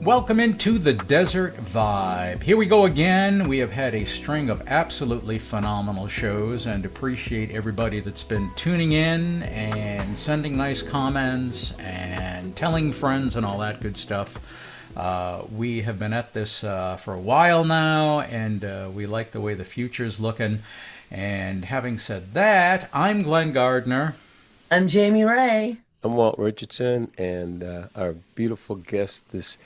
Welcome into the Desert Vibe. Here we go again. We have had a string of absolutely phenomenal shows and appreciate everybody that's been tuning in and sending nice comments and telling friends and all that good stuff. We have been at this for a while now, and we like the way the future's looking. And having said that, I'm Glenn Gardner. I'm Jamie Ray. I'm Walt Richardson, and our beautiful guest this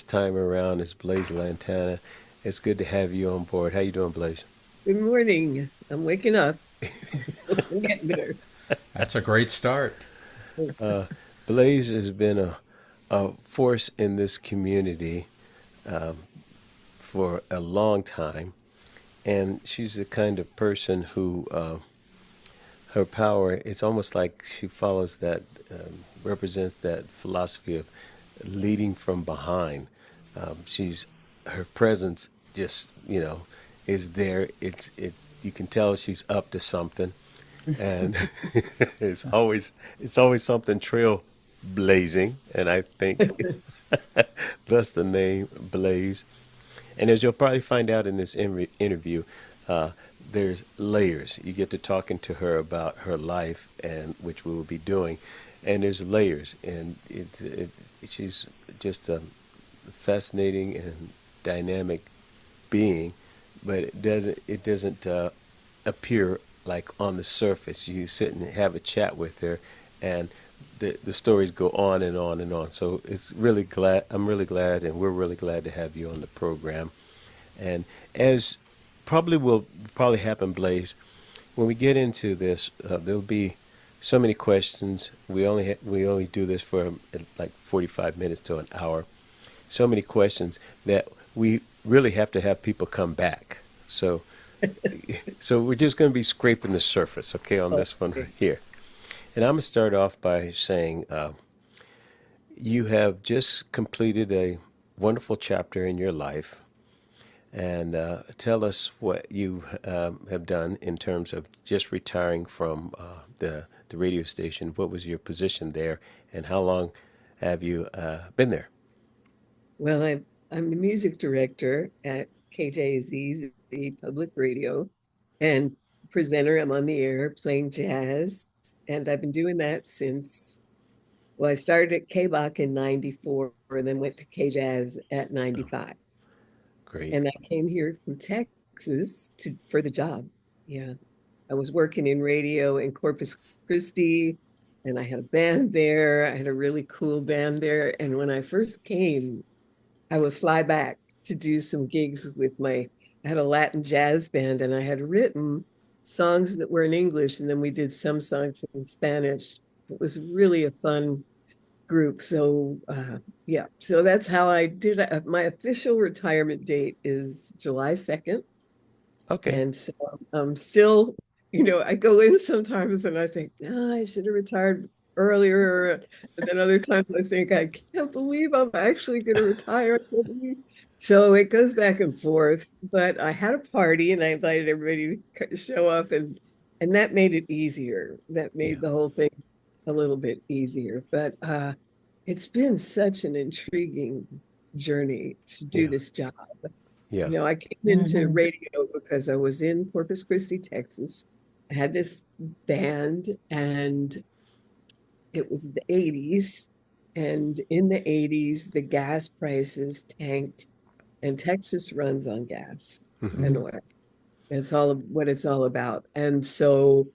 time around is Blaise Lantana. It's good to have you on board. How you doing, Blaise? Good morning. I'm waking up. I'm getting there. That's a great start. Blaise has been a force in this community for a long time, and she's the kind of person who her power, it's almost like she follows that, represents that philosophy of leading from behind. Her presence just, is there. You can tell she's up to something, and it's always something trailblazing, and I think thus the name Blaise. And as you'll probably find out in this interview, there's layers. You get to talking to her about her life, and which we will be doing, and there's layers, and she's just a fascinating and dynamic being, but it doesn't appear like on the surface. You sit and have a chat with her, and the stories go on and on and on. So I'm really glad, and we're really glad to have you on the program. And as will probably happen, Blaise, when we get into this, there'll be so many questions. We only do this for like 45 minutes to an hour. So many questions that we really have to have people come back. So so we're just going to be scraping the surface, okay, on this one right here. And I'm going to start off by saying you have just completed a wonderful chapter in your life. And tell us what you have done in terms of just retiring from the radio station. What was your position there, and how long have you been there? Well, I'm the music director at KJZZ Public Radio and presenter. I'm on the air playing jazz, and I've been doing that since, well, I started at KBach in 94 and then went to KJazz at 95. Great. And I came here from Texas for the job. Yeah. I was working in radio in Corpus Christi, and I had a band there. I had a really cool band there. And when I first came, I would fly back to do some gigs I had a Latin jazz band, and I had written songs that were in English, and then we did some songs in Spanish. It was really a fun group. So yeah, so that's how I did it. My official retirement date is July 2nd. Okay. And so I'm still, I go in sometimes and I think, I should have retired earlier. And then other times I think, I can't believe I'm actually going to retire. So it goes back and forth. But I had a party and I invited everybody to show up, and that made it easier. That made Yeah. the whole thing a little bit easier. But it's been such an intriguing journey to do Yeah. this job. Yeah. I came into radio because I was in Corpus Christi, Texas. I had this band, and it was the 80s. And in the 80s, the gas prices tanked, and Texas runs on gas and oil. It's all what it's all about. And so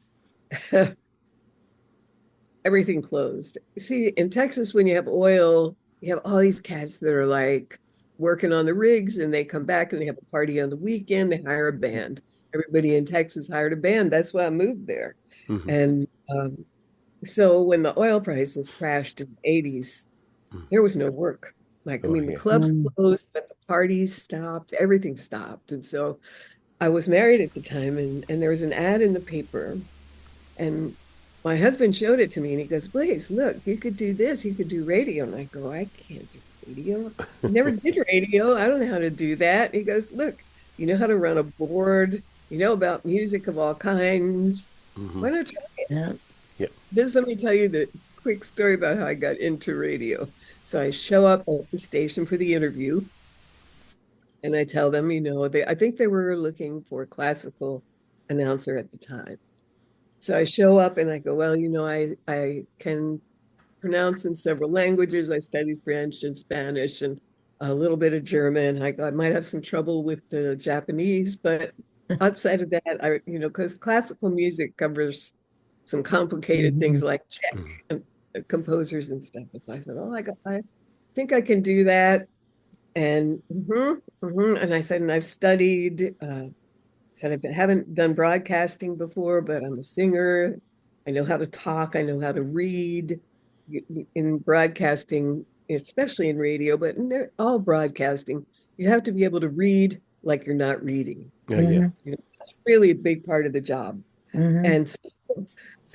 everything closed. See, in Texas, when you have oil, you have all these cats that are like working on the rigs, and they come back and they have a party on the weekend. They hire a band. Everybody in Texas hired a band. That's why I moved there. Hmm. And so when the oil prices crashed in the 80s, there was no work. Like, I Oh mean, the yeah. clubs closed, but the parties stopped, everything stopped. And so I was married at the time, and there was an ad in the paper, and my husband showed it to me, and he goes, Blaise, look, you could do this, you could do radio. And I go, I can't do radio. I never did radio. I don't know how to do that. He goes, look, you know how to run a board, you know about music of all kinds. Hmm. Why not try it? Yeah. Yeah. Just let me tell you the quick story about how I got into radio. So I show up at the station for the interview, and I tell them, I think they were looking for a classical announcer at the time. So I show up and I go, well, I can pronounce in several languages. I studied French and Spanish and a little bit of German. I go, I might have some trouble with the Japanese, but outside of that, because classical music covers some complicated things like Czech and composers and stuff. And so I said, oh, I think I can do that. And and I said, and I've studied. Said I haven't done broadcasting before, but I'm a singer. I know how to talk. I know how to read. In broadcasting, especially in radio, but in all broadcasting, you have to be able to read like you're not reading. Yeah. It's really a big part of the job. And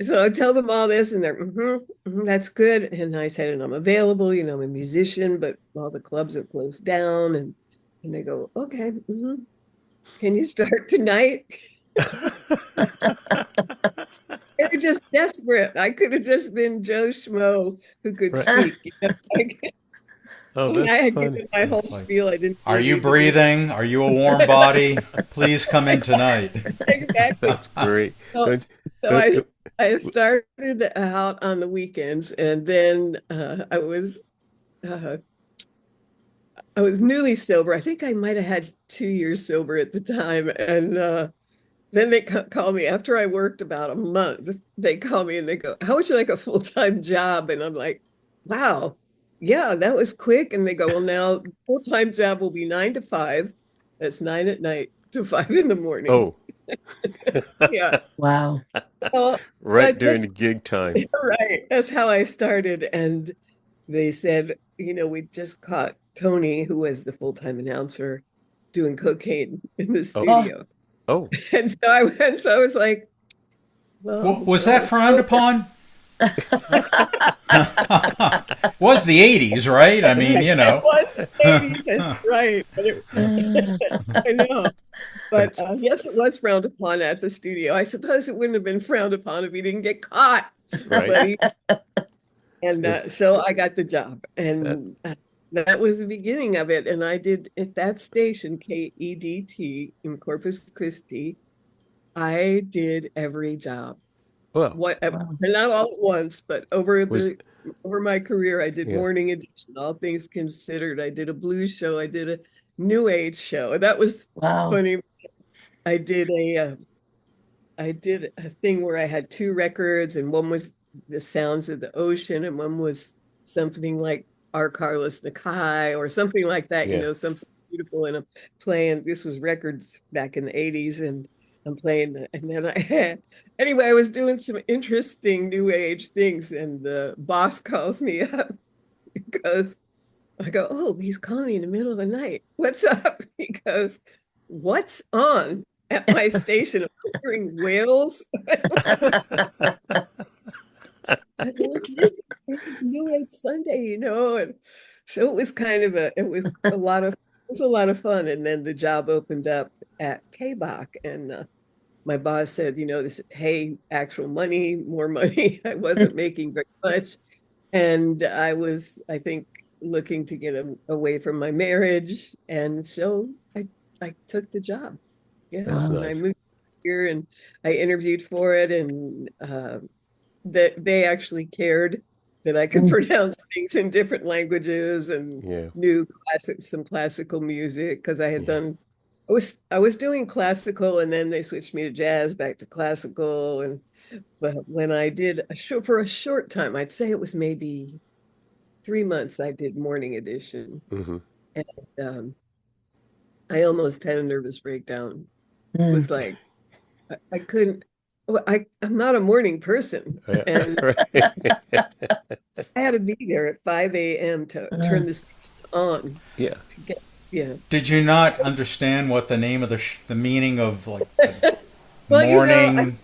so I tell them all this, and they're, that's good. And I said, and I'm available. I'm a musician, but all the clubs have closed down. And they go, okay, can you start tonight? They were just desperate. I could have just been Joe Schmo who could speak. Oh, I that's had funny. given my whole spiel. I didn't. Are you breathing? Are you a warm body? Please come in tonight. Exactly. That's great. So I started out on the weekends, and then I was newly sober. I think I might have had 2 years sober at the time, and then they call me after I worked about a month. They call me and they go, "How would you like a full-time job?" And I'm like, "Wow, yeah, that was quick." And they go, "Well, now full-time job will be 9 to 5. That's 9 at night to 5 in the morning." Oh, Yeah. Wow. Well, right during the gig time. right. That's how I started. And they said, we just caught Tony, who was the full-time announcer, doing cocaine in the studio. Oh, And so I was like, well, Was that frowned upon? Was the 80s, right? I mean, It was the 80s, that's right. But I know. But yes, it was frowned upon at the studio. I suppose it wouldn't have been frowned upon if he didn't get caught. right. And so I got the job. And that was the beginning of it. And I did at that station, KEDT in Corpus Christi, I did every job. Well, Not all at once, but over Was- my career, I did Yeah. Morning Edition, All Things Considered. I did a blues show. I did a New Age show. That was funny. I did a thing where I had 2 records, and one was the sounds of the ocean, and one was something like R. Carlos Nakai or something like that. Yeah. Something beautiful. And I'm playing. This was records back in the 80s, and I'm playing. And then anyway, I was doing some interesting New Age things, and the boss calls me up because I go, "Oh, he's calling me in the middle of the night. What's up?" He goes, "What's on at my station?" I'm hearing whales. I said, "It's New Age Sunday, And so it was a lot of fun. And then the job opened up at KBach, and my boss said, this is pay actual money, more money. I wasn't making very much. And I was, I think, looking to get away from my marriage. And so I took the job. Yes. That's And nice. I moved here and I interviewed for it, and that they actually cared that I could pronounce things in different languages and Yeah. knew some classical music, because I had done I was doing classical, and then they switched me to jazz, back to classical. But when I did a show for a short time, I'd say it was maybe 3 months, I did Morning Edition. Mm-hmm. And I almost had a nervous breakdown. It was like, I couldn't, I'm not a morning person. And I had to be there at 5 a.m. to turn this on. Yeah. Yeah. Did you not understand what the name of the meaning of like Well, morning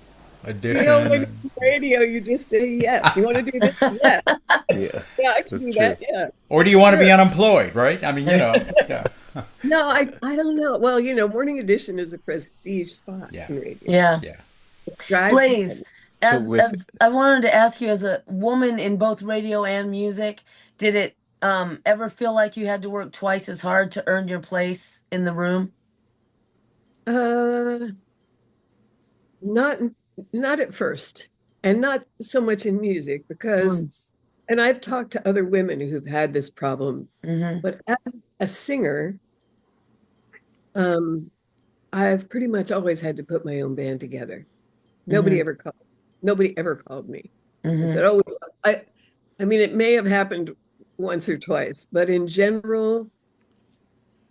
edition? When you're radio, you just say yes. You want to do this? Yeah. Yeah. Yeah, I can do that. Yeah. Or do you want to be unemployed, right? I mean, Yeah. No, I don't know. Well, Morning Edition is a prestige spot in radio. Yeah. Blaise, So as I wanted to ask you, as a woman in both radio and music, did it ever feel like you had to work twice as hard to earn your place in the room? Uh, not not at first, and not so much in music because, and I've talked to other women who've had this problem, but as a singer, I've pretty much always had to put my own band together. Nobody ever called me and said, "Oh, I mean, it may have happened once or twice, but in general,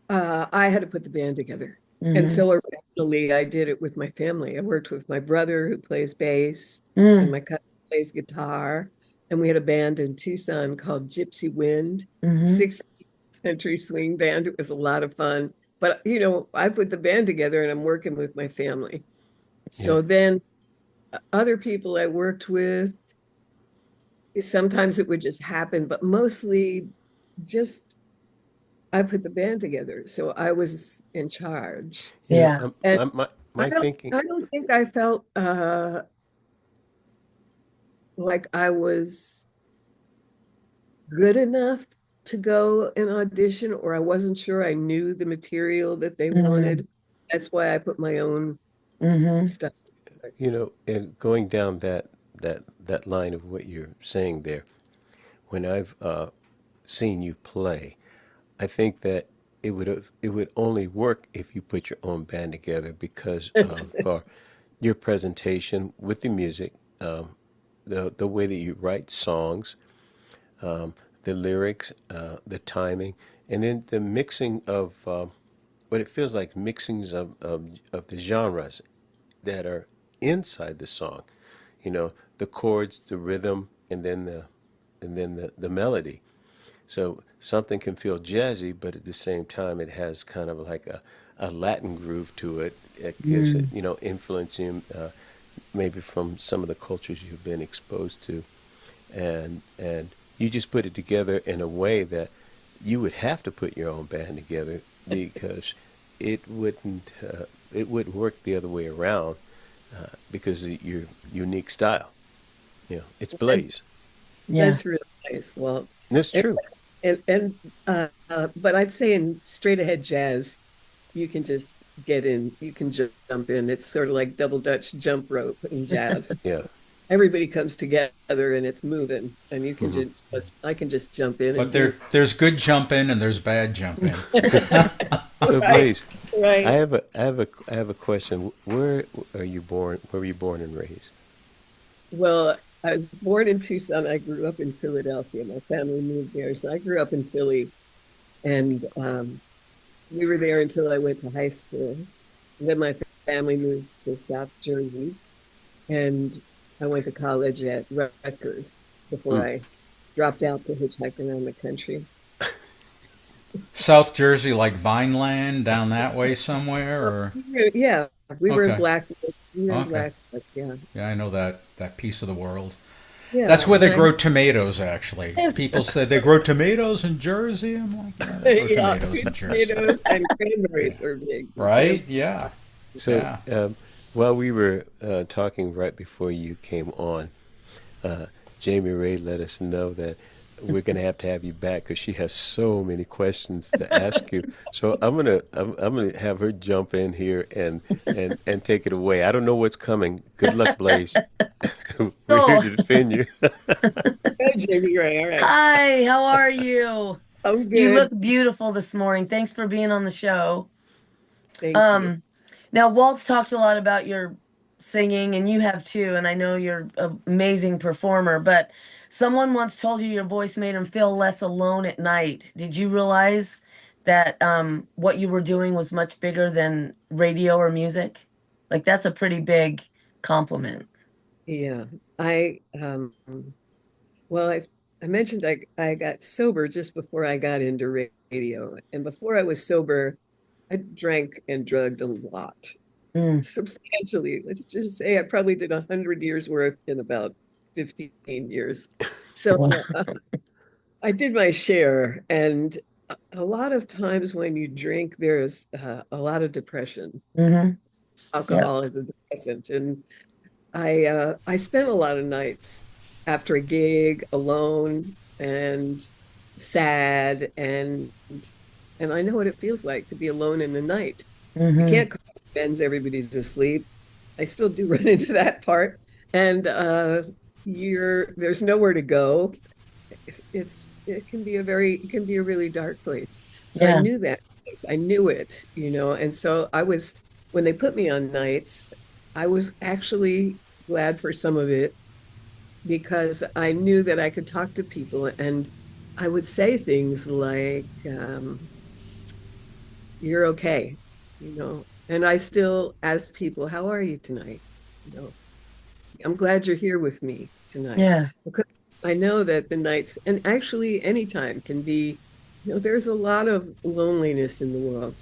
I had to put the band together." And so originally I did it with my family. I worked with my brother who plays bass and my cousin plays guitar. And we had a band in Tucson called Gypsy Wind, 60s country swing band. It was a lot of fun. But, you know, I put the band together and I'm working with my family. So then other people I worked with, sometimes it would just happen, but mostly just I put the band together, so I was in charge. Yeah. And my thinking. I don't think I felt like I was good enough to go and audition, or I wasn't sure I knew the material that they wanted. That's why I put my own stuff. You know, and going down that line of what you're saying there, when I've seen you play, I think that it would only work if you put your own band together because of your presentation with the music, the way that you write songs, the lyrics, the timing, and then the mixing of what it feels like mixings of the genres that are inside the song. You know, the chords, the rhythm, and then the melody. So something can feel jazzy, but at the same time, it has kind of like a Latin groove to it. It gives it, you know, influencing maybe from some of the cultures you've been exposed to, and you just put it together in a way that you would have to put your own band together because it wouldn't work the other way around because of your unique style. You know, it's Blaise. That's really nice. Well, That's true. But I'd say in straight ahead jazz, you can just get in, you can jump in. It's sort of like double Dutch jump rope in jazz. Yeah. Everybody comes together and it's moving, and you can I can just jump in. But there's good jumping and there's bad jumping. So Blaise, right. I have a question. Where are you born? Where were you born and raised? Well, I was born in Tucson. I grew up in Philadelphia. My family moved there, so I grew up in Philly, and we were there until I went to high school. And then my family moved to South Jersey, and I went to college at Rutgers before I dropped out to hitchhike around the country. South Jersey, like Vineland, down that way somewhere, or Yeah, we were in Okay. Blackwood. We were in Okay. Blackwood, yeah. yeah, I know that piece of the world. Yeah, That's where they and grow tomatoes. Actually, Yes. people say they grow tomatoes in Jersey. I'm like, yeah, they grow yeah, tomatoes in Jersey, tomatoes and cranberries are big. right? Yeah. So Yeah. while we were talking right before you came on, Jamie Ray let us know that we're going to have you back because she has so many questions to ask you. So I'm gonna have her jump in here and take it away. I don't know what's coming. Good luck, Blaise. We're here to defend you. Go, Jamie Ray. All right. Hi, how are you? I'm good. You look beautiful this morning. Thanks for being on the show. Thank you. Now Walt's talked a lot about your singing, and you have too, and I know you're an amazing performer, but someone once told you your voice made him feel less alone at night. Did you realize that what you were doing was much bigger than radio or music? Like that's a pretty big compliment. Yeah. Well, I mentioned I got sober just before I got into radio. And before I was sober, I drank and drugged a lot, substantially. Let's just say I probably did 100 years worth in about 15 years. So I did my share. And a lot of times when you drink, there's a lot of depression. Alcohol is a depressant. And I spent a lot of nights after a gig alone, and sad, and I know what it feels like to be alone in the night. You Mm-hmm. can't call friends, everybody's asleep. I still do run into that part. And there's nowhere to go. It can be a really dark place. So I Yeah. knew that place. I knew it, and so when they put me on nights, I was actually glad for some of it because I knew that I could talk to people, and I would say things like, you're okay, and I still ask people, how are you tonight? You know, I'm glad you're here with me tonight Yeah. because I know that the nights, and actually any time can be, there's a lot of loneliness in the world.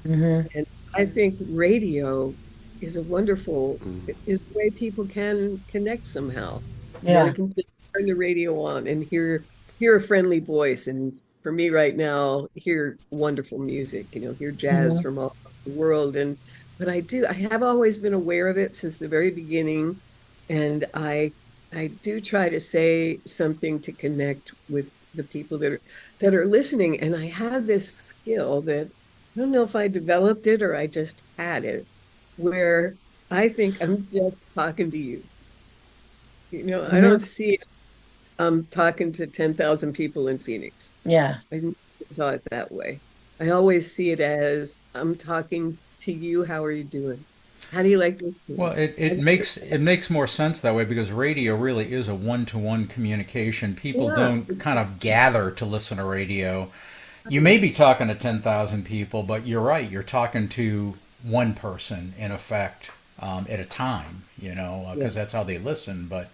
Mm-hmm. And I think radio is a wonderful, is the way people can connect somehow. I Yeah. can just turn the radio on and hear a friendly voice. And for me right now, hear wonderful music, hear jazz Mm-hmm. from all over the world. But I have always been aware of it since the very beginning. And I do try to say something to connect with the people that are listening. And I have this skill that I don't know if I developed it or I just had it, where I think I'm just talking to you. I Mm-hmm. don't see I'm talking to 10,000 people in Phoenix. Yeah. I never saw it that way. I always see it as I'm talking to you. How are you doing? How do you like this Well, thing? it makes more sense that way because radio really is a one-to-one communication. People Yeah, don't it's kind of gather to listen to radio. You may be talking to 10,000 people, but you're right. You're talking to one person in effect at a time, yeah. because that's how they listen. But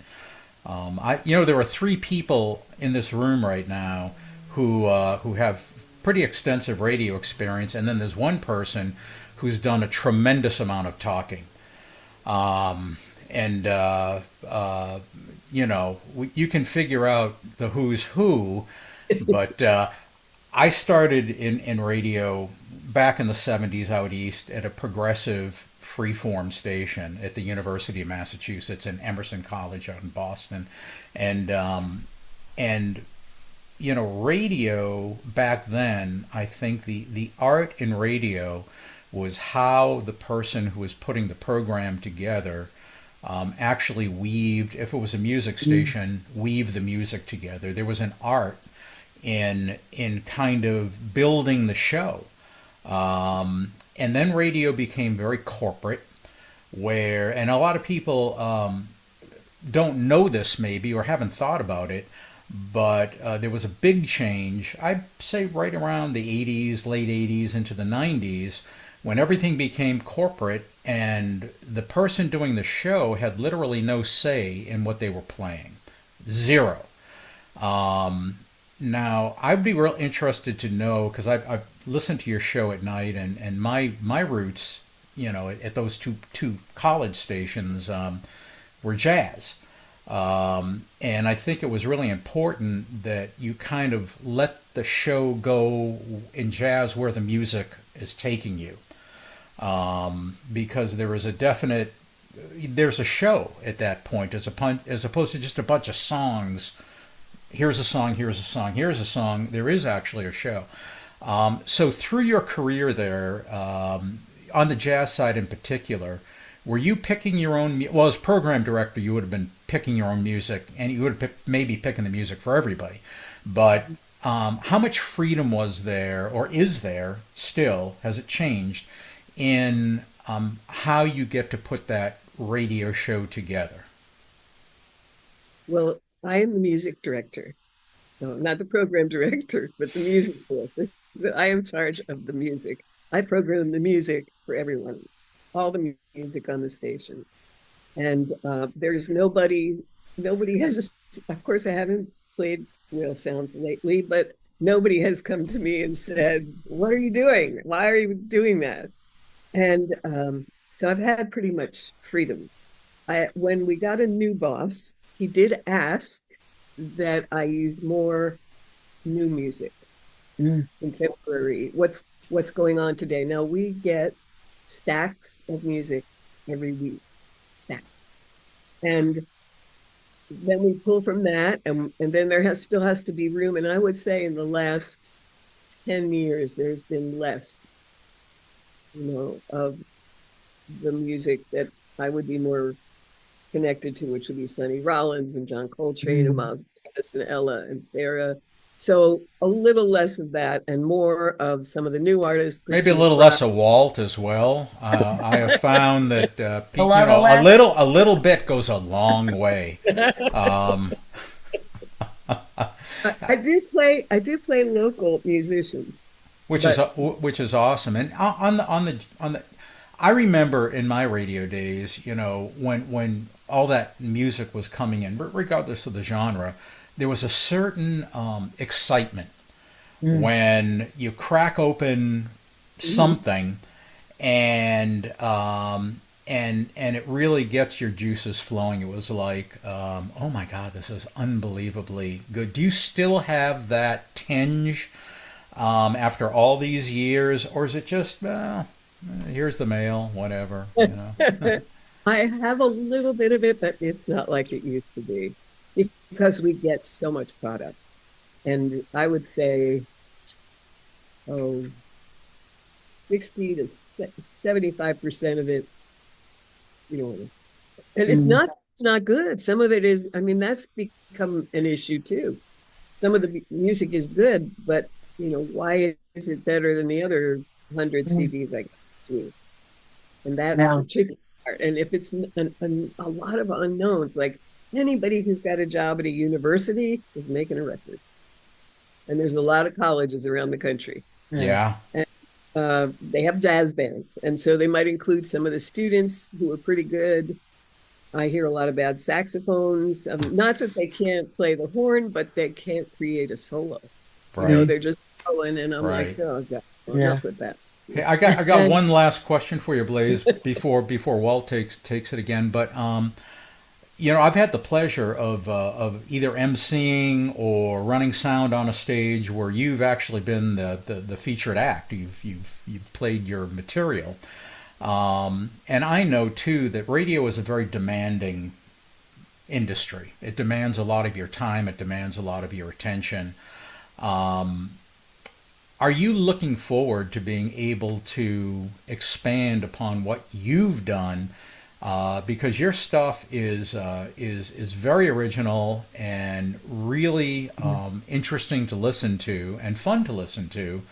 there are three people in this room right now who have pretty extensive radio experience, and then there's one person who's done a tremendous amount of talking. And you can figure out the who's who, but I started in radio back in the 70s out east at a progressive freeform station at the University of Massachusetts in Emerson College out in Boston. And radio back then, I think the art in radio was how the person who was putting the program together actually weaved, if it was a music station, weave the music together. There was an art in kind of building the show. And then radio became very corporate, and a lot of people don't know this maybe or haven't thought about it, but there was a big change, I'd say right around the 80s, late 80s into the 90s, when everything became corporate and the person doing the show had literally no say in what they were playing. Zero. Now, I'd be real interested to know because I've listened to your show at night, and my roots, at those two college stations were jazz, and I think it was really important that you kind of let the show go in jazz where the music is taking you, because there's a show at that point as opposed to just a bunch of songs. Here's a song, here's a song, here's a song. There is actually a show. So through your career there, on the jazz side in particular, were you picking your own? Well, as program director, you would have been picking your own music, and you would have maybe picking the music for everybody. But how much freedom was there, or is there still? Has it changed in how you get to put that radio show together? Well, I am the music director. So not the program director, but the music director. So I am in charge of the music. I program the music for everyone, all the music on the station. And there's nobody has, of course, I haven't played whale sounds lately, but nobody has come to me and said, what are you doing? Why are you doing that? And so I've had pretty much freedom. When we got a new boss, he did ask that I use more new music, Mm. contemporary. What's going on today? Now we get stacks of music every week, stacks, and then we pull from that, and then still has to be room. And I would say in the last 10 years, there's been less, of the music that I would be more connected to, which would be Sonny Rollins and John Coltrane and Miles Davis and Ella and Sarah. So a little less of that and more of some of the new artists. Maybe a Christina little Fry. less of Walt as well. I have found that A lot of less. a little bit goes a long way. Um, I do play local musicians. which But is awesome. And on the, I remember in my radio days, when all that music was coming in, regardless of the genre, there was a certain excitement when you crack open something and it really gets your juices flowing. It was like, oh my God, this is unbelievably good. Do you still have that tinge after all these years, or is it just, well, here's the mail, whatever, I have a little bit of it, but it's not like it used to be because we get so much product. And I would say, oh, 60 to 75% of it, you know, and it's not good. Some of it is, I mean, that's become an issue too. Some of the music is good, but why is it better than the other 100 CDs I got this week? And that's the tricky part. And if it's a lot of unknowns, like anybody who's got a job at a university is making a record. And there's a lot of colleges around the country. Yeah. And they have jazz bands. And so they might include some of the students who are pretty good. I hear a lot of bad saxophones. Not that they can't play the horn, but they can't create a solo. Right. They're just going, and I'm like, oh God, enough with that. Hey, I got one last question for you, Blaise, before Walt takes it again. But I've had the pleasure of either emceeing or running sound on a stage where you've actually been the featured act. You've played your material, and I know too that radio is a very demanding industry. It demands a lot of your time. It demands a lot of your attention. Are you looking forward to being able to expand upon what you've done? Because your stuff is very original and really interesting to listen to and fun to listen to,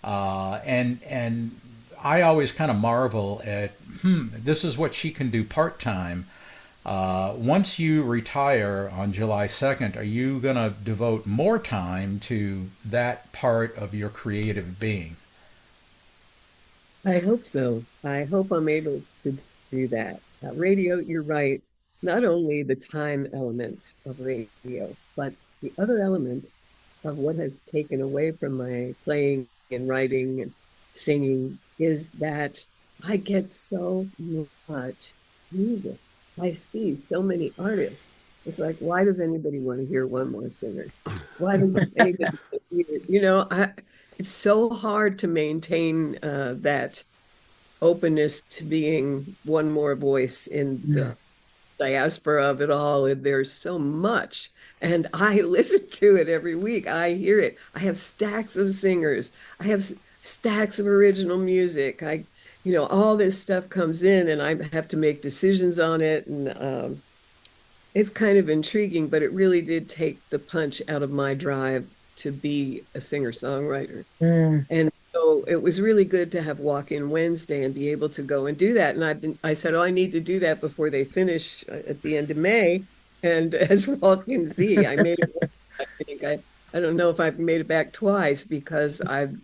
and I always kind of marvel at this is what she can do part time. Once you retire on July 2nd, are you going to devote more time to that part of your creative being? I hope so. I hope I'm able to do that. Radio, you're right. Not only the time element of radio, but the other element of what has taken away from my playing and writing and singing is that I get so much music. I see so many artists. It's like, why does anybody want to hear one more singer? Why does anybody it's so hard to maintain that openness to being one more voice in the diaspora of it all. And there's so much. And I listen to it every week. I hear it. I have stacks of singers. I have stacks of original music. All this stuff comes in and I have to make decisions on it. And it's kind of intriguing, but it really did take the punch out of my drive to be a singer-songwriter. And so it was really good to have Walk-In Wednesday and be able to go and do that. And I said, I need to do that before they finish at the end of May. And as Walk-In Z, I made it. I think I don't know if I've made it back twice because I've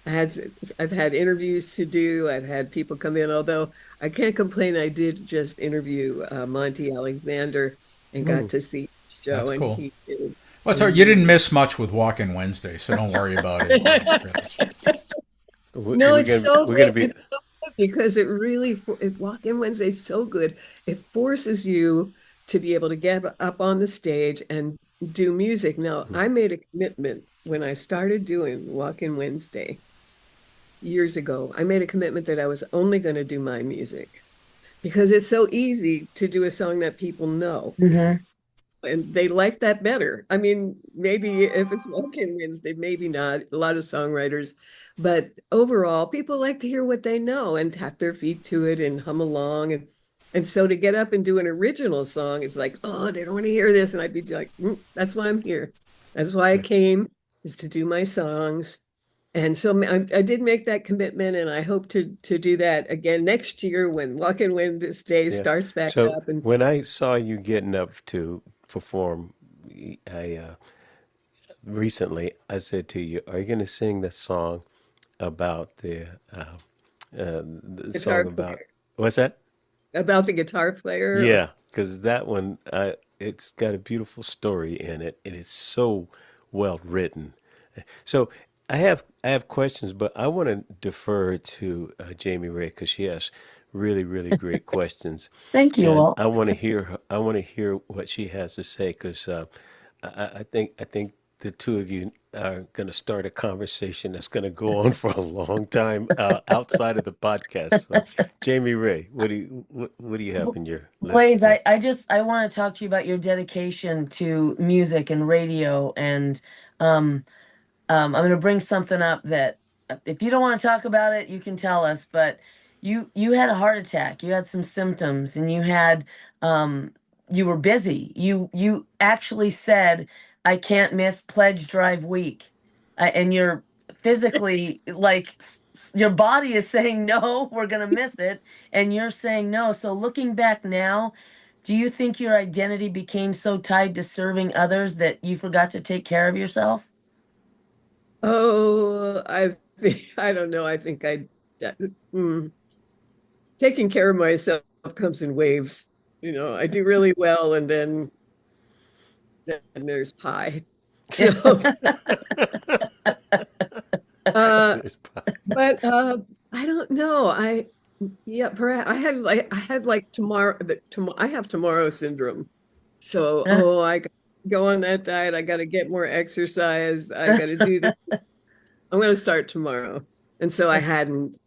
had interviews to do. I've had people come in, although I can't complain. I did just interview Monty Alexander and got to see the show. That's and cool. He did. Well, sorry, you didn't miss much with Walk-In Wednesday, so don't worry about it. No, it's so We're gonna good. be. It's so good because Walk-In Wednesday is so good. It forces you to be able to get up on the stage and do music. Now, I made a commitment when I started doing Walk-In Wednesday years ago. I made a commitment that I was only going to do my music because it's so easy to do a song that people know. and they like that better. I mean, maybe if it's Walk-In Wednesday, maybe not. A lot of songwriters, but overall, people like to hear what they know and tap their feet to it and hum along. And so to get up and do an original song, it's like, oh, they don't want to hear this. And I'd be like, that's why I'm here. That's why I came, is to do my songs. And so I did make that commitment, and I hope to do that again next year when Walk-In Wednesday Yeah. starts back So up. And when I saw you getting up to perform, I recently I said to you, "Are you going to sing the song about the guitar song about what's that?" about the guitar player. Yeah, because that one, it's got a beautiful story in it. It is so well written. So I have questions, but I want to defer to Jamie Ray because she has really really great questions, Thank you and all. I want to hear what she has to say because I think the two of you are going to start a conversation that's going to go on for a long time outside of the podcast. So, Jamie Ray, what do you have in your list Blaise, there? I want to talk to you about your dedication to music and radio, and um, I'm going to bring something up that if you don't want to talk about it, you can tell us. But you had a heart attack. You had some symptoms, and um, you were busy. You actually said, "I can't miss Pledge Drive Week," and you're physically like your body is saying no, we're going to miss it, and you're saying no. So looking back now, do you think your identity became so tied to serving others that you forgot to take care of yourself? Oh, I think I don't know. I think uh, mm, taking care of myself comes in waves. You know, I do really well, and then there's pie. So, uh, but I don't know. Yeah, perhaps I had like I have tomorrow syndrome. So, oh, I gotta go on that diet. I got to get more exercise. I got to do this. I'm going to start tomorrow. And so I hadn't.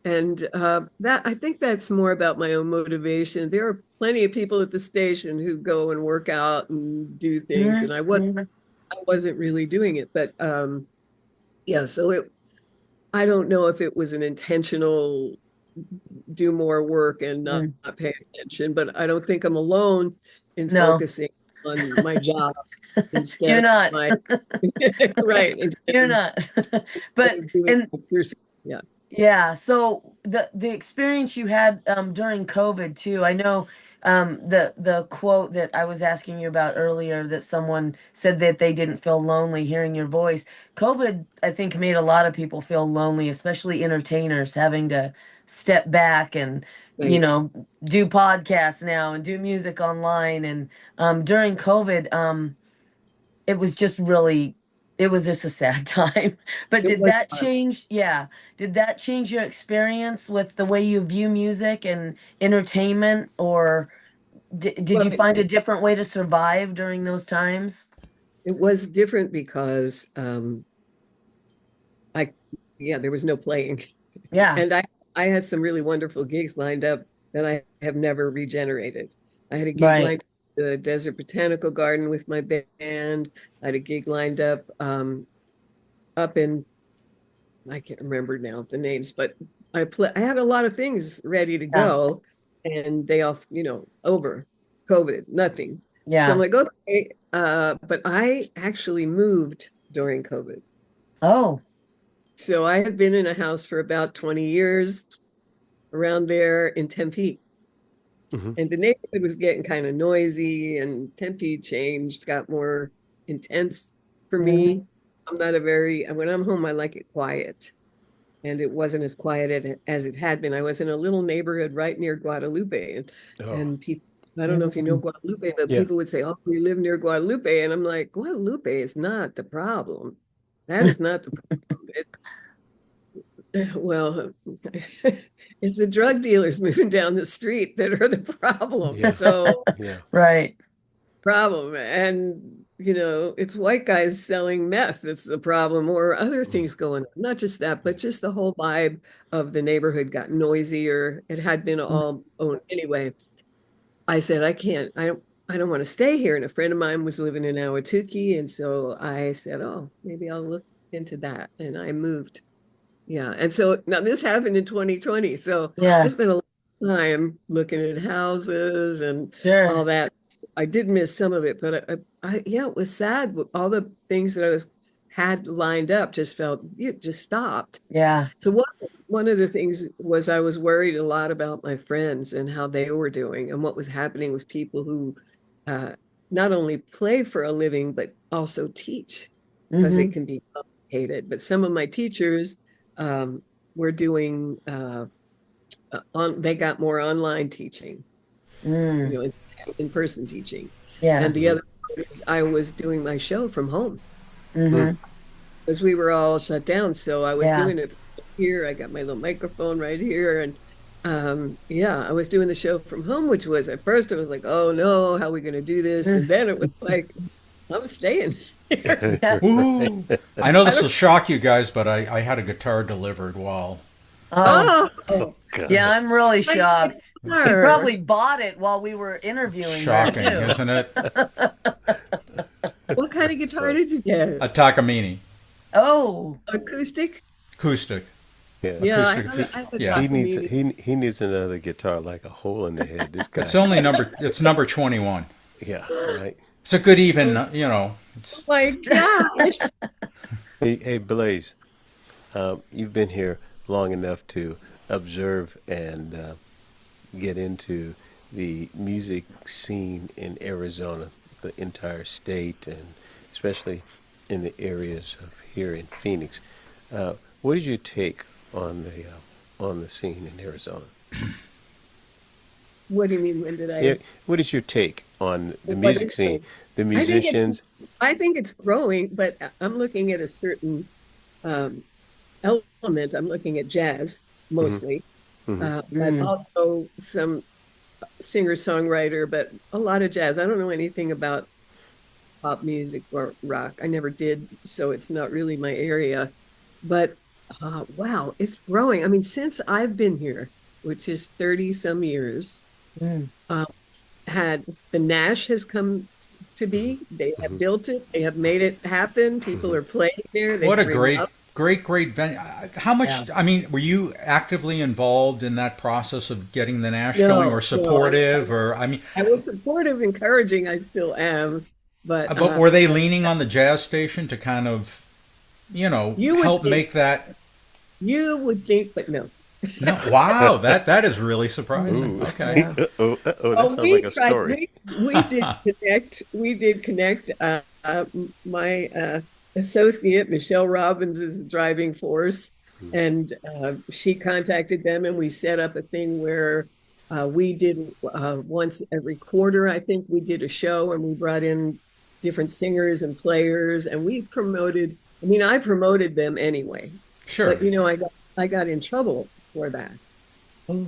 And that I think that's more about my own motivation. There are plenty of people at the station who go and work out and do things, and Mhm. I wasn't really doing it. But yeah, so I don't know if it was an intentional do more work and Mm. not pay attention, but I don't think I'm alone in No, focusing on my job instead you're of not. my right, You're not. instead But of doing and exercise. Yeah. yeah, so the experience you had during COVID too. I know the quote that I was asking you about earlier, that someone said that they didn't feel lonely hearing your voice. COVID, I think, made a lot of people feel lonely, especially entertainers having to step back and, you Right. know, do podcasts now and do music online. And during COVID, it was just really, it was just a sad time. But It did was that hard. change? Yeah. Did that change your experience with the way you view music and entertainment, or did Well, you find a different way to survive during those times? it was different because I yeah, there was no playing. Yeah. And I had some really wonderful gigs lined up that I have never regenerated. I had a gig Right. lined up at the Desert Botanical Garden with my band. I had a gig lined up up in I can't remember now the names, but I had a lot of things ready to Yeah. go, and they all, over COVID, nothing. So I'm Yeah. like, okay, but I actually moved during COVID. Oh. So I had been in a house for about 20 years around there in Tempe. Hmm. And the neighborhood was getting kind of noisy, and Tempe changed, got more intense for Mhm. me. When I'm home, I like it quiet. And it wasn't as quiet as it had been. I was in a little neighborhood right near Guadalupe, Oh, and people, I don't know if you know Mhm. Guadalupe, but yeah. people would say, "Oh, we live near Guadalupe," and I'm like, Guadalupe is not the problem. That is not the problem. It's well, it's the drug dealers moving down the street that are the problem. Yeah. So Yeah. Right. problem, and it's white guys selling meth that's the problem, or other Mm. things going on. Not just that, Yeah. but just the whole vibe of the neighborhood got noisier. It had been Mm. all, oh, anyway. I said, I can't, I don't want to stay here. And a friend of mine was living in Ahwatukee. And so I said, oh, maybe I'll look into that. And I moved. Yeah. And so now this happened in 2020. So I Yeah, spent a long time looking at houses and all sure. that. I did miss some of it, but yeah, it was sad. All the things that had lined up just felt, it just stopped. Yeah. So one of the things was I was worried a lot about my friends and how they were doing and what was happening with people who uh, not only play for a living, but also teach, because it Mm-hmm. can be complicated. But some of my teachers um, were doing, they got more online teaching, Mm. instead of in-person teaching. Yeah. And the other part is I was doing my show from home Mm-hmm. because we were all shut down. So I was Yeah. doing it here. I got my little microphone right here. And yeah, I was doing the show from home, which was at first it was like, oh no, how are we going to do this? And then it was like, I'm staying here. Yeah. Woo! I know I this will don't, shock you guys, but I had a guitar delivered while Oh, Oh, God. yeah, I'm really my shocked. He guitar. probably bought it while we were interviewing there shocking, too. isn't it? What kind of That's guitar fun. did you get? A Takamine Oh, Acoustic? acoustic. Yeah. Yeah, Acoustic. I have a Yeah. He needs Takamine. he needs another guitar like a hole in the head. This It's guy. only number 21. Yeah, right. It's a good even, Oh my gosh. Hey, Blaise, you've been here long enough to observe and get into the music scene in Arizona, the entire state, and especially in the areas of here in Phoenix. What did you take on the scene in Arizona? What do you mean? When did Yeah, I? what is your take on the What music is scene, the? the I think musicians? I think it's growing, but I'm looking at a certain um, element. I'm looking at jazz Hmm. mostly, Hmm. but mm, also some singer-songwriter, but a lot of jazz. I don't know anything about pop music or rock. I never did, so it's not really my area. But wow, it's growing. I mean, since I've been here, which is 30 some years, mm. uh, had the Nash has come to be. They have Hmm. built it. They have made it happen. People Hmm. are playing there. They What a bring great, up. great venue. How Yeah. much, I mean, were you actively involved in that process of getting the Nash going or No, no, supportive or, I mean, I was supportive, encouraging. I still am, but but were they leaning on the jazz station to kind of, you would help think, make that? but no. No, wow, that is really surprising. Ooh. Okay. Yeah. Uh-oh, that Oh, sounds we like a tried. story. We did connect. We did connect. My associate Michelle Robbins is the driving force, and she contacted them, and we set up a thing where we did once every quarter. I think we did a show, and we brought in different singers and players, and we promoted. I mean, I promoted them anyway, Sure. but I got in trouble for that Oh,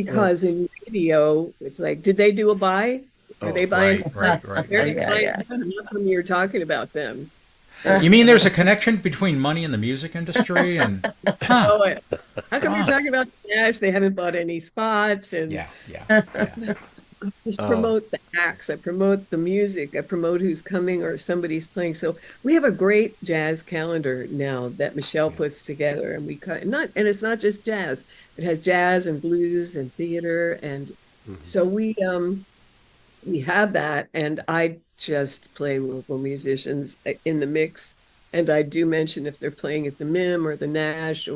Uh, because in radio, it's like, did they do a buy? Are oh, they buying? Right. They're yeah, buying. yeah. How come you're talking about them? You mean there's a connection between money and the music industry and, huh? Oh, how come you're Wow. talking about Nash? They haven't bought any spots, and Yeah. I just Oh, promote the acts. I promote the music. I promote who's coming or somebody's playing. So we have a great jazz calendar now that Michelle yeah. puts together, and we cut not, and it's not just jazz. It has jazz and blues and theater, and Hmm. so we have that, and I just play local musicians in the mix. And I do mention if they're playing at the MIM or the Nash,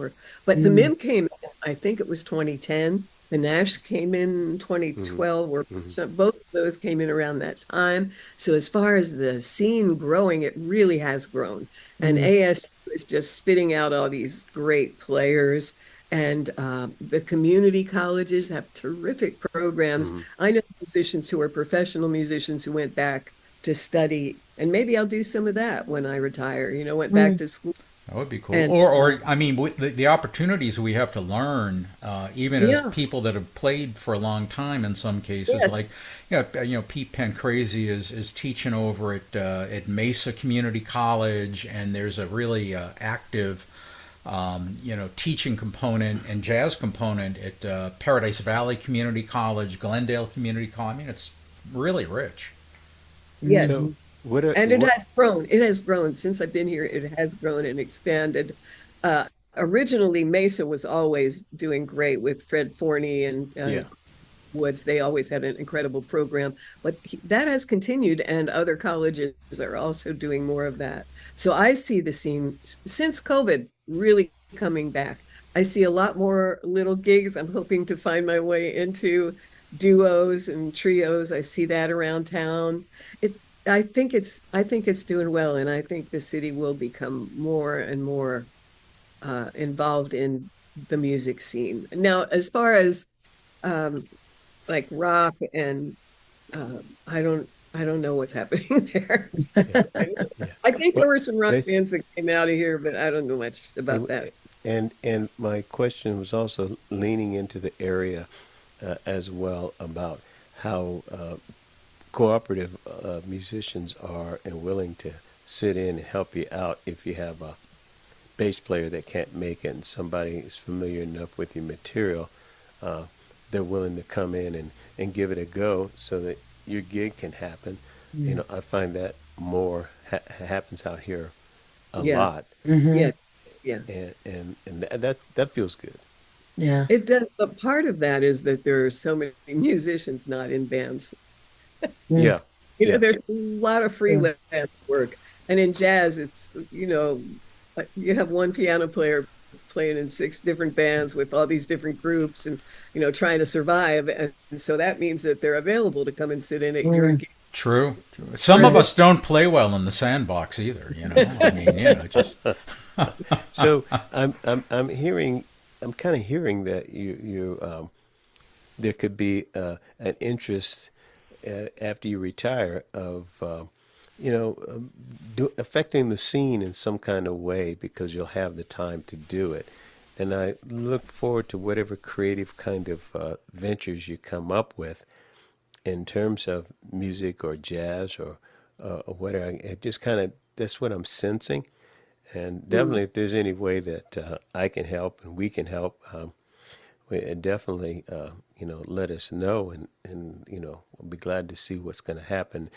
but the Mm, MIM came, I think it was 2010. The Nash came in Hmm. 2012, or Hmm. both of those came in around that time. So as far as the scene growing, it really has grown. And mm, ASU is just spitting out all these great players. And the community colleges have terrific programs. Hmm. I know musicians who are professional musicians who went back to study, and maybe I'll do some of that when I retire, went back mm. to school. That would be cool. And Or I mean, with the opportunities we have to learn, even as yeah, people that have played for a long time in some cases, yes, like, Pete Pancrazy is teaching over at Mesa Community College, and there's a really active, teaching component and jazz component at Paradise Valley Community College, Glendale Community College. I mean, it's really rich. Yes. So what are And it what? has grown. It has grown since I've been here. It has grown and expanded. Uh, Originally, Mesa was always doing great with Fred Forney and Yeah, Woods. They always had an incredible program, but that has continued, and other colleges are also doing more of that. So I see the scene since COVID really coming back. I see a lot more little gigs. I'm hoping to find my way into duos and trios. I see that around town. It I think it's doing well, and I think the city will become more and more involved in the music scene. Now, as far as um, like rock and I don't know what's happening there. yeah, yeah. I think Well, there were some rock basi- bands that came out of here, but I don't know much about that. and my question was also leaning into the area as well about how cooperative musicians are and willing to sit in and help you out if you have a bass player that can't make it and somebody is familiar enough with your material, uh, they're willing to come in and give it a go so that your gig can happen. You Mm. know, I find that more happens out here a Yeah, lot, yeah, Mhm. yeah. and that feels good. Yeah. It does, but part of that is that there are so many musicians not in bands. Mm. Yeah, You know, yeah, there's a lot of Sure. freelance work. And in jazz, it's, you know, you have one piano player playing in six different bands with all these different groups and, you know, trying to survive. And so that means that they're available to come and sit in at your Mm. gig. True. True. Some of Whereas us don't play well in the sandbox either. I mean, just so I'm hearing, I'm kind of hearing that there could be an interest after you retire of affecting the scene in some kind of way because you'll have the time to do it. And I look forward to whatever creative kind of ventures you come up with in terms of music or jazz or whatever. It just kind of that's what I'm sensing. And Mm, definitely, if there's any way that I can help and we can help, definitely, let us know, and we'll be glad to see what's going to happen.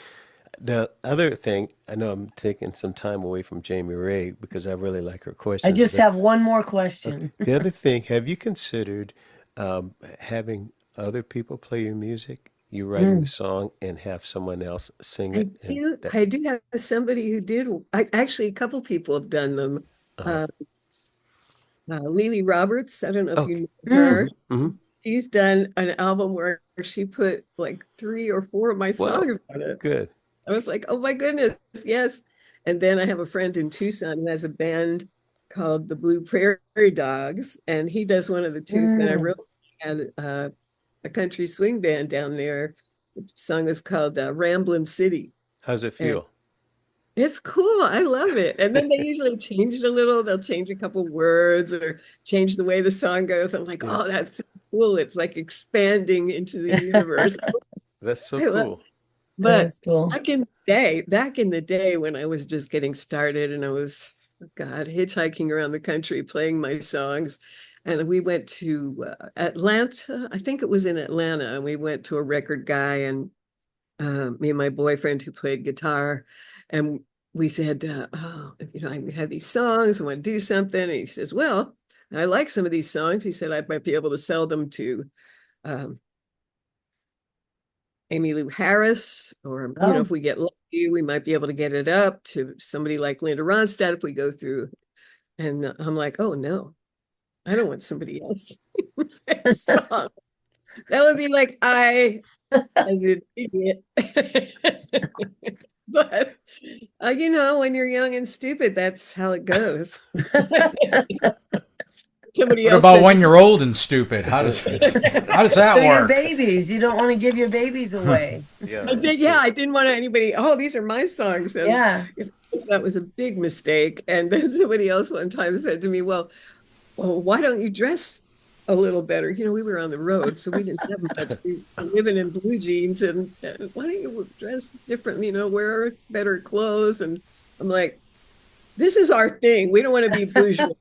The other thing, I know I'm taking some time away from Jamie Ray because I really like her I questions, just but have one more okay. question. The other thing, have you considered having other people play your music? You writing the Mm. song and have someone else sing it, and that. I do have somebody who did. I actually, a couple people have done them. Uh, Uh, Lily Roberts, I don't know if you okay. know Mm. her. Mm-hmm. She's done an album where she put like three or four of my Well, songs on it. good. I was like, oh my goodness, yes. And then I have a friend in Tucson who has a band called the Blue Prairie Dogs, and he does one of the tunes that I Mm. wrote. And a country swing band down there. The song is called Ramblin' City. How's it And feel? it's cool. I love it. And then they usually change it a little. They'll change a couple words or change the way the song goes. I'm like, Yeah, oh, that's so cool. It's like expanding into the universe. that's so I love cool. But That's cool. back in the day when I was just getting started and I was, oh God, hitchhiking around the country playing my songs. And we went to Atlanta. I think it was in Atlanta. And we went to a record guy and me and my boyfriend who played guitar. And we said, oh, you know, I have these songs. I want to do something. And he says, well, I like some of these songs. He said, I might be able to sell them to um, Amy Lou Harris, or you know, Oh. if we get lucky, we might be able to get it up to somebody like Linda Ronstadt if we go through. And I'm like, oh no, I don't want somebody else. Song. That would be like I as an idiot. But you know, when you're young and stupid, that's how it goes. Somebody what else about said when you're old and stupid? How does So that your work? babies, you don't want to give your babies away. Yeah, I that's did, yeah, true. I didn't want anybody, oh, these are my songs. And Yeah. if that was a big mistake. And then somebody else one time said to me, well, why don't you dress a little better? You know, we were on the road, so we didn't have much. We were living in blue jeans, and why don't you dress different? You know, wear better clothes. And I'm like, this is our thing. We don't want to be bourgeois.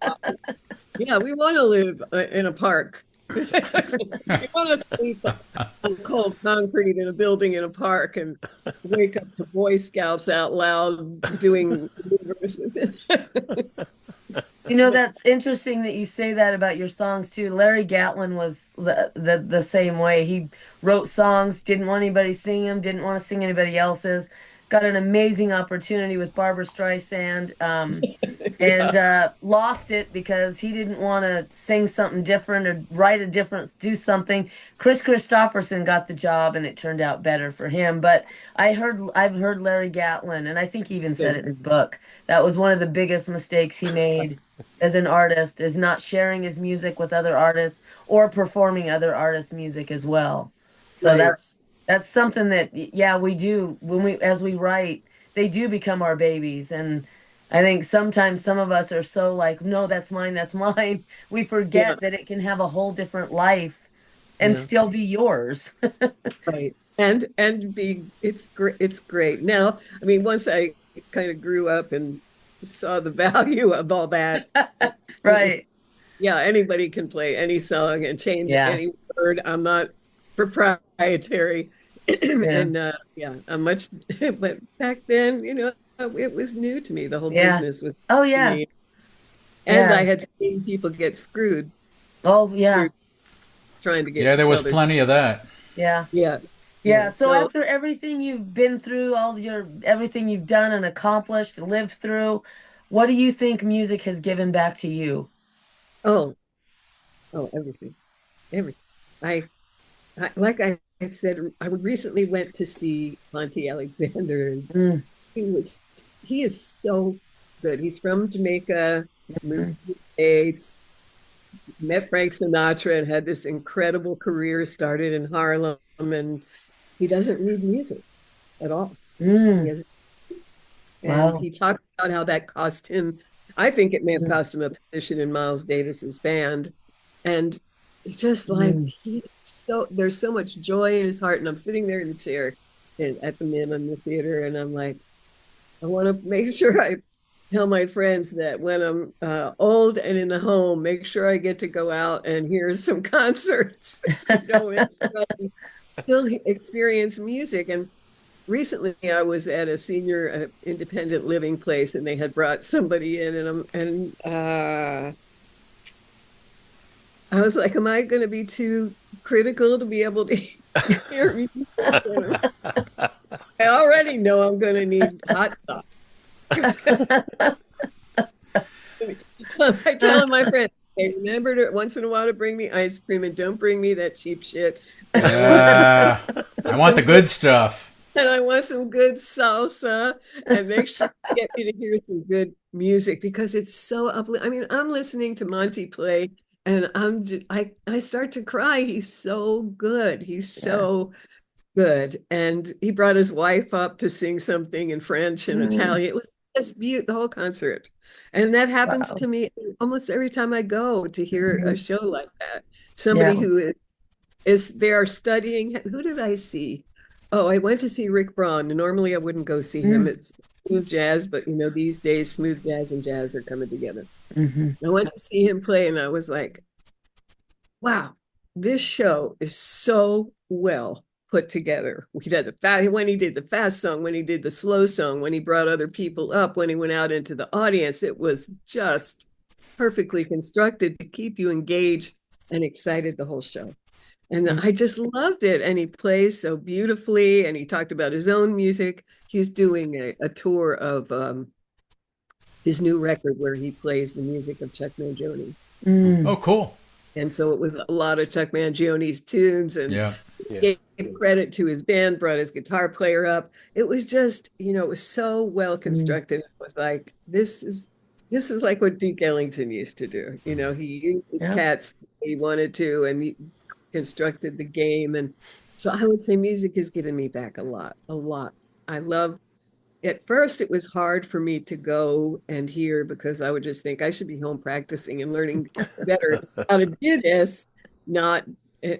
Yeah, we want to live in a park. You want to sleep on cold concrete in a building in a park and wake up to Boy Scouts out loud doing maneuvers. You know, that's interesting that you say that about your songs too. Larry Gatlin was the same way. He wrote songs, didn't want anybody to sing them, didn't want to sing anybody else's. Got an amazing opportunity with Barbara Streisand, and lost it because he didn't want to sing something different or write a different, do something. Chris Christopherson got the job, and it turned out better for him. But I've heard Larry Gatlin, and I think he even said it in his book. That was one of the biggest mistakes he made as an artist, is not sharing his music with other artists or performing other artists' music as well. So Right. that's something that, yeah, we do when we, as we write, they do become our babies. And I think sometimes some of us are so like, no, that's mine, that's mine. We Yeah, forget that it can have a whole different life and yeah, still be yours. right. And be it's great. It's great. Now, I mean, once I kind of grew up and saw the value of all that, it was, Right. yeah, anybody can play any song and change Yeah. any word. I'm not proprietary. Yeah. And yeah, I'm much, but back then, it was new to me. The whole Yeah. business was Oh, new to yeah. me. And I Yeah. had seen people get screwed Oh, yeah. through trying to get Yeah, there was Southern. plenty of that. Yeah. Yeah, Yeah. yeah. So So, after everything you've been through, all your everything you've done and accomplished, lived through, what do you think music has given back to you? oh, oh, everything, everything. I, like I said, I recently went to see Monty Alexander, and Mm, he is so good. He's from Jamaica, moved mm, to the States, met Frank Sinatra, and had this incredible career. Started in Harlem, and he doesn't read music at all. He mm. has, and Wow. he talked about how that cost him. I think it may have Mm, cost him a position in Miles Davis's band, and it's just like mm. there's so much joy in his heart. And I'm sitting there in the chair at the Min in the theater, and I'm like, I want to make sure I tell my friends that when I'm old and in the home, make sure I get to go out and hear some concerts, and still experience music. And recently I was at a senior independent living place, and they had brought somebody in, and I was like, am I going to be too critical to be able to hear music? I already know I'm going to need hot sauce. I tell my friends, hey, remember to once in a while to bring me ice cream, and don't bring me that cheap shit. And I want the some good good stuff. and I want some good salsa, and make sure you get me to hear some good music, because it's so uplifting. I mean, I'm listening to Monty play, and I start to cry. He's so good. He's Yeah. so good. And he brought his wife up to sing something in French and Mm. Italian. It was just beautiful, the whole concert. And that happens Wow. to me almost every time I go to hear a Mhm. show like that. Yeah. Somebody who is they are studying. Who did I see? Oh, I went to see Rick Braun. Normally I wouldn't go see him. Mm. It's smooth jazz, but these days smooth jazz and jazz are coming together. Hmm. I went to see him play, and I was like, wow, this show is so well put together. When he did the fast song, when he did the slow song, when he brought other people up, when he went out into the audience, it was just perfectly constructed to keep you engaged and excited the whole show. And I just loved it. And he plays so beautifully. And he talked about his own music. He's doing a tour of his new record where he plays the music of Chuck Mangione. Mm. Oh, cool. And so it was a lot of Chuck Mangione's tunes, and Yeah. Yeah. gave credit to his band, brought his guitar player up. It was just, it was so well Mm. constructed. It was like, this is like what Duke Ellington used to do. He used his Yeah. cats he wanted to, and he constructed the game. And so I would say music has given me back a lot, a lot. I love At first it was hard for me to go and hear, because I would just think I should be home practicing and learning better how to do this, not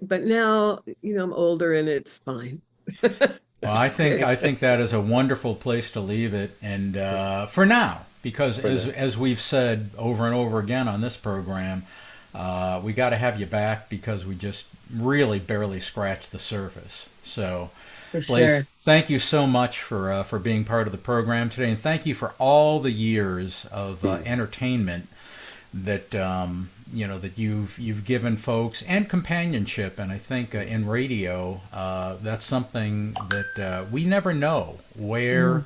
but now, I'm older and it's fine. Well, I think that is a wonderful place to leave it, and for now, because For as now. as we've said over and over again on this program, we got to have you back because we just really barely scratched the surface. So, For Blaise, sure. thank you so much for being part of the program today, and thank you for all the years of entertainment that that you've given folks, and companionship. And I think in radio, that's something that we never know where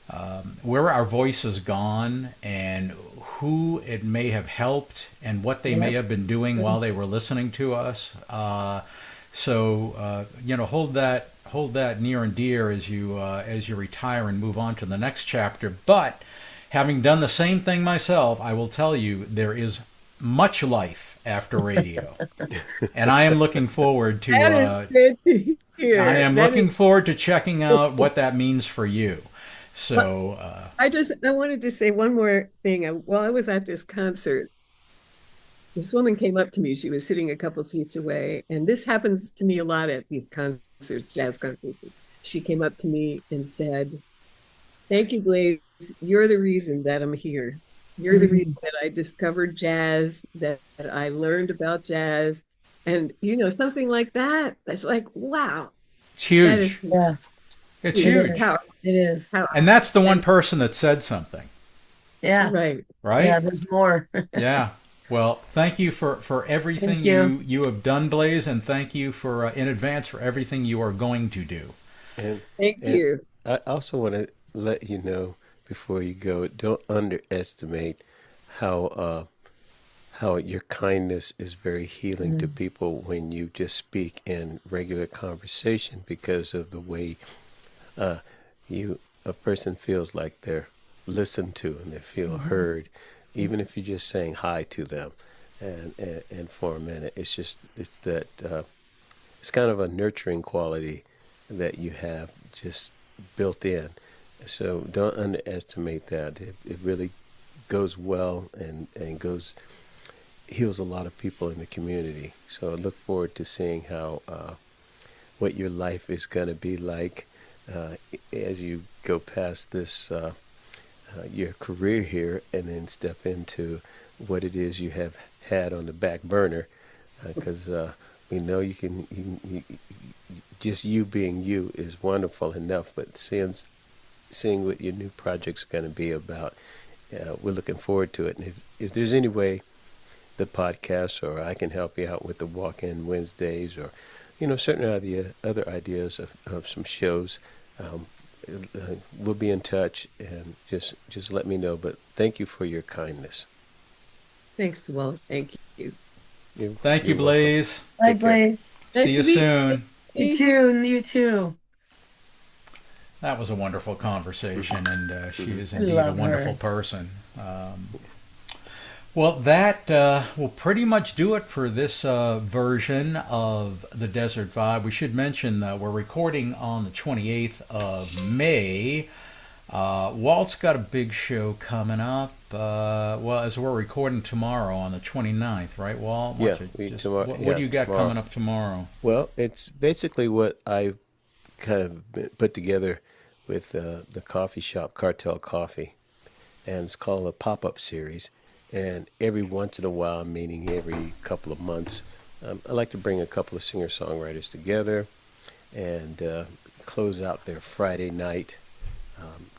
our voice has gone and who it may have helped and what they may Yep. have been doing while they were listening to us. Hold that near and dear as you retire and move on to the next chapter. But having done the same thing myself, I will tell you there is much life after radio, and I am looking forward to. That is good to hear. I am That looking is forward to checking out what that means for you. But So, I wanted to say one more thing. While I was at this concert, this woman came up to me. She was sitting a couple seats away, and this happens to me a lot at these concerts, jazz concerts. She came up to me and said, "Thank you, Blaise. You're the reason that I'm here. You're the reason that I discovered jazz, that I learned about jazz." And something like that. That's like, wow, it's that huge. is Yeah, It's it huge. is. It is. how And that's the one and person that said something, Yeah. right. right? Yeah, there's more. Yeah. Well, thank you for everything Thank you. you have done, Blaise, and thank you for in advance for everything you are going to do. And Thank and you. I also want to let you know before you go, don't underestimate how how your kindness is very healing to people when you just speak in regular conversation, because of the way uh, you a person feels like they're listened to and they feel heard, even if you're just saying hi to them, and for a minute, it's that it's kind of a nurturing quality that you have just built in. So don't underestimate that. It really goes well, and goes heals a lot of people in the community. So I look forward to seeing how what your life is going to be like uh, as you go past this your career here, and then step into what it is you have had on the back burner. Because we know just you being you is wonderful enough, but seeing what your new project's going to be about, we're looking forward to it. And if there's any way the podcast, or I can help you out with the walk-in Wednesdays, or certain other ideas of some shows, um, we'll be in touch, and just let me know. But thank you for your kindness. Thanks, Walt. Thank you. Thank you, You're welcome. Blaise. Bye, Take care. Blaise. Nice See to you meet soon. You too. You too. That was a wonderful conversation, and she is I indeed a love wonderful her. person. Well, that will pretty much do it for this version of the Desert Vibe. We should mention that we're recording on the 28th of May. Walt's got a big show coming up. Well, as we're recording tomorrow on the 29th, right, Walt? Yeah, What do you got tomorrow. coming up tomorrow? Well, it's basically what I kind of put together with the coffee shop, Cartel Coffee, and it's called a pop-up series. And every once in a while, meaning every couple of months, I like to bring a couple of singer-songwriters together and close out their Friday night,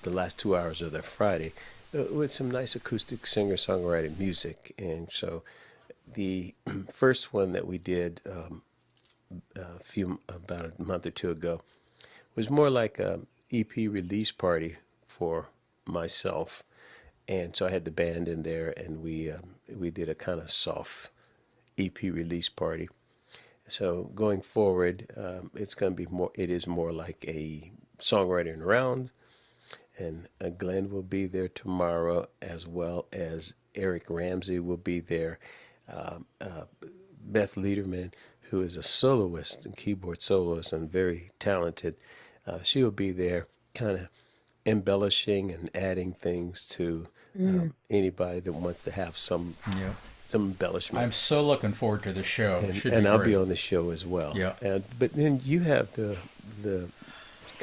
the last 2 hours of their Friday, with some nice acoustic singer-songwriter music. And so the first one that we did about a month or two ago was more like a EP release party for myself, and so I had the band in there, and we did a kind of soft EP release party. So going forward, it's going to be more. It is more like a songwriting round, and Glenn will be there tomorrow, as well as Eric Ramsey will be there. Um, uh, Beth Lederman, who is a soloist and keyboard soloist and very talented, she'll be there, kind of embellishing and adding things to anybody that wants to have some Yeah. embellishment. I'm so looking forward to the show. It should And be I'll great. be on the show as well. Yeah. But then you have the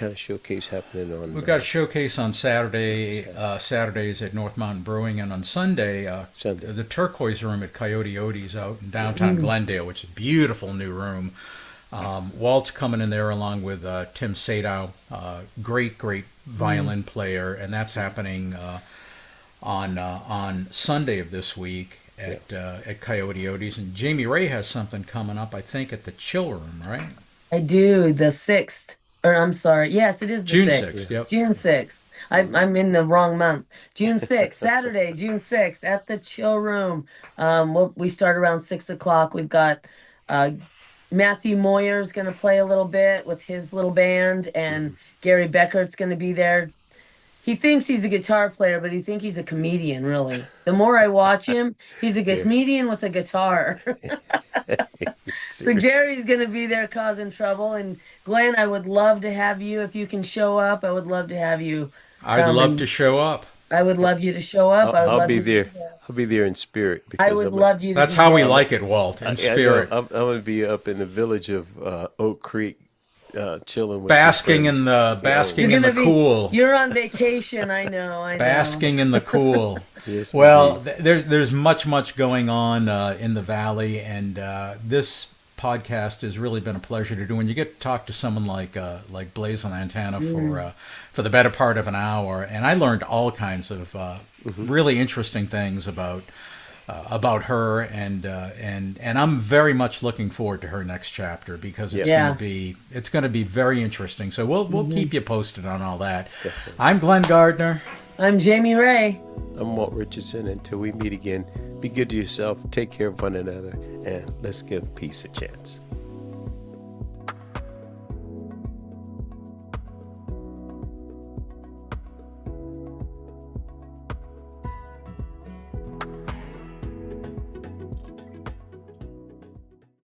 kind of showcase happening on? We've got a showcase on Saturday, Saturday. Saturdays at North Mountain Brewing, and on Sunday, Sunday. the Turquoise Room at Coyote Odie's out in downtown Glendale, which is a beautiful new room. Walt's coming in there along with Tim Sadow, great violin player, and that's happening on Sunday of this week at Coyote Odie's. And Jamie Ray has something coming up, I think, at the Chill Room, right? I do, the 6th, or I'm sorry, yes, it is the June 6th. 6th, yep. June 6th. I'm in the wrong month. June 6th, Saturday, June 6th at the Chill Room. We start around 6 o'clock. We've got Matthew Moyer's going to play a little bit with his little band, and Gary Beckert's going to be there. He thinks he's a guitar player, but he thinks he's a comedian, really. The more I watch him, he's a comedian with a guitar. So Gary's going to be there causing trouble. And Glenn, I would love to have you, if you can show up. I would love to have you. I'd love to show up. I would love you to show up. I'll be there. I'll be there in spirit. I would love you to That's be how we there. like it, Walt, in spirit. I'm going to be up in the village of Oak Creek, chilling with Basking in the cool. You're on vacation, I know. Basking in the cool. Yes, well, there's much going on in the valley, and this podcast has really been a pleasure to do. When you get to talk to someone like Blaise Lantana for the better part of an hour, and I learned all kinds of really interesting things about her, and I'm very much looking forward to her next chapter, because it's going to be very interesting. So we'll keep you posted on all that. Definitely. I'm Glenn Gardner. I'm Jamie Ray. I'm Walt Richardson. Until we meet again, be good to yourself, take care of one another, and let's give peace a chance.